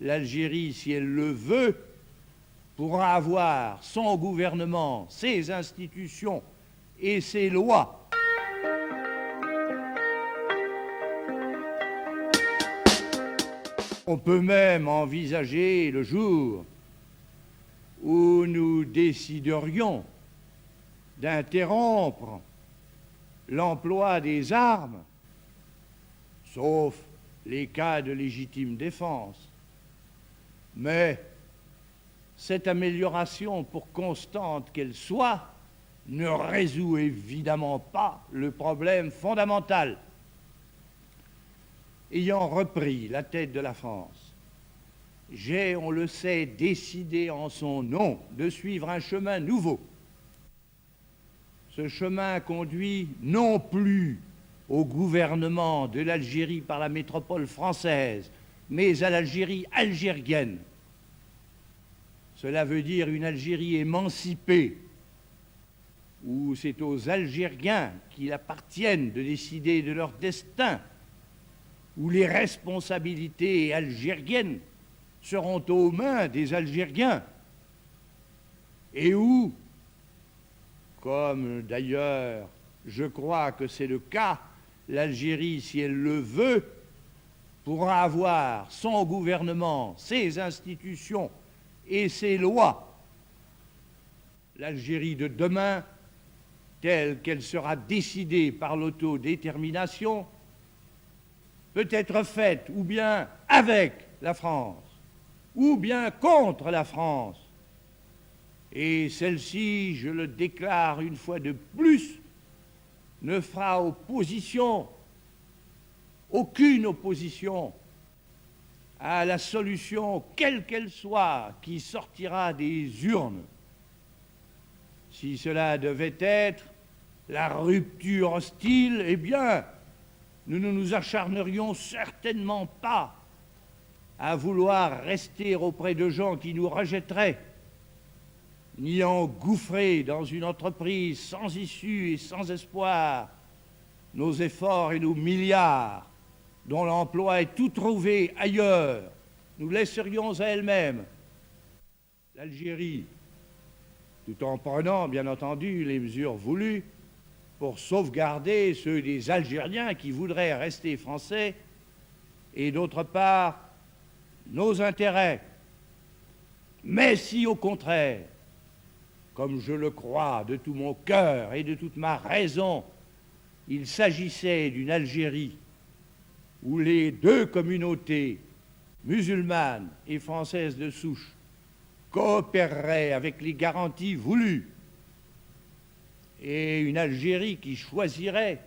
L'Algérie, si elle le veut, pourra avoir son gouvernement, ses institutions et ses lois. On peut même envisager le jour où nous déciderions d'interrompre l'emploi des armes, sauf les cas de légitime défense. Mais cette amélioration, pour constante qu'elle soit, ne résout évidemment pas le problème fondamental. Ayant repris la tête de la France, j'ai, on le sait, décidé en son nom de suivre un chemin nouveau. Ce chemin conduit non plus au gouvernement de l'Algérie par la métropole française, mais à l'Algérie algérienne. Cela veut dire une Algérie émancipée, où c'est aux Algériens qu'il appartienne de décider de leur destin, où les responsabilités algériennes seront aux mains des Algériens, et où, comme d'ailleurs je crois que c'est le cas, l'Algérie, si elle le veut, pourra avoir son gouvernement, ses institutions et ses lois. L'Algérie de demain, telle qu'elle sera décidée par l'autodétermination, peut être faite ou bien avec la France, ou bien contre la France. Et celle-ci, je le déclare une fois de plus, ne fera opposition, aucune opposition, à la solution, quelle qu'elle soit, qui sortira des urnes. Si cela devait être la rupture hostile, eh bien, nous ne nous acharnerions certainement pas à vouloir rester auprès de gens qui nous rejetteraient, ni engouffrer dans une entreprise sans issue et sans espoir nos efforts et nos milliards, dont l'emploi est tout trouvé ailleurs, nous laisserions à elle-même. L'Algérie, tout en prenant, bien entendu, les mesures voulues pour sauvegarder ceux des Algériens qui voudraient rester français, et d'autre part, nos intérêts. Mais si, au contraire, comme je le crois de tout mon cœur et de toute ma raison, il s'agissait d'une Algérie où les deux communautés, musulmanes et françaises de souche, coopéreraient avec les garanties voulues, et une Algérie qui choisirait,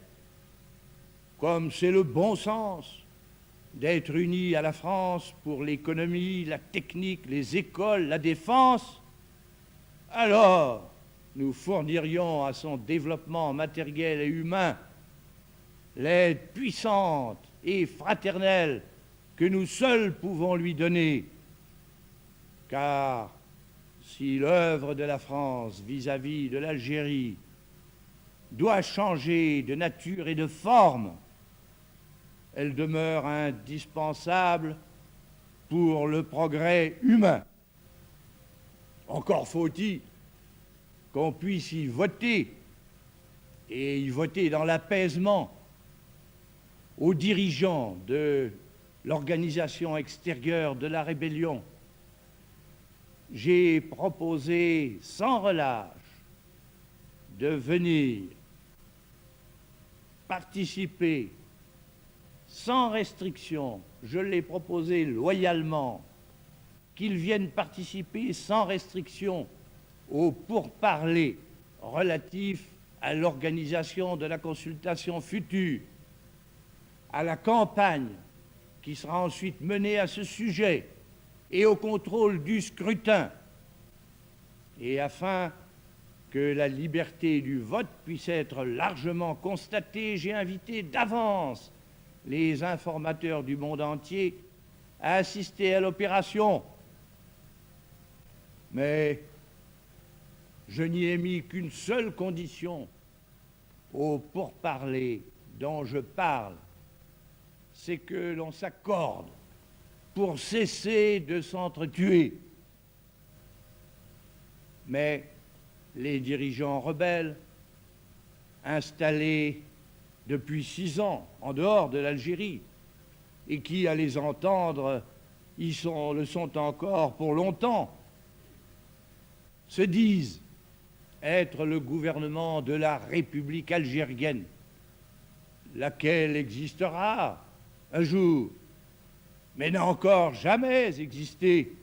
comme c'est le bon sens, d'être unie à la France pour l'économie, la technique, les écoles, la défense, alors nous fournirions à son développement matériel et humain l'aide puissante et fraternelle que nous seuls pouvons lui donner. Car si l'œuvre de la France vis-à-vis de l'Algérie doit changer de nature et de forme, elle demeure indispensable pour le progrès humain. Encore faut-il qu'on puisse y voter, et y voter dans l'apaisement, aux dirigeants de l'organisation extérieure de la rébellion. J'ai proposé sans relâche de venir participer sans restriction, je l'ai proposé loyalement, qu'ils viennent participer sans restriction aux pourparlers relatifs à l'organisation de la consultation future, à la campagne qui sera ensuite menée à ce sujet et au contrôle du scrutin. Et afin que la liberté du vote puisse être largement constatée, j'ai invité d'avance les informateurs du monde entier à assister à l'opération. Mais je n'y ai mis qu'une seule condition aux pourparlers dont je parle, c'est que l'on s'accorde pour cesser de s'entretuer. Mais les dirigeants rebelles, installés depuis 6 ans en dehors de l'Algérie, et qui, à les entendre, le sont encore pour longtemps, se disent être le gouvernement de la République algérienne, laquelle existera un jour, mais n'a encore jamais existé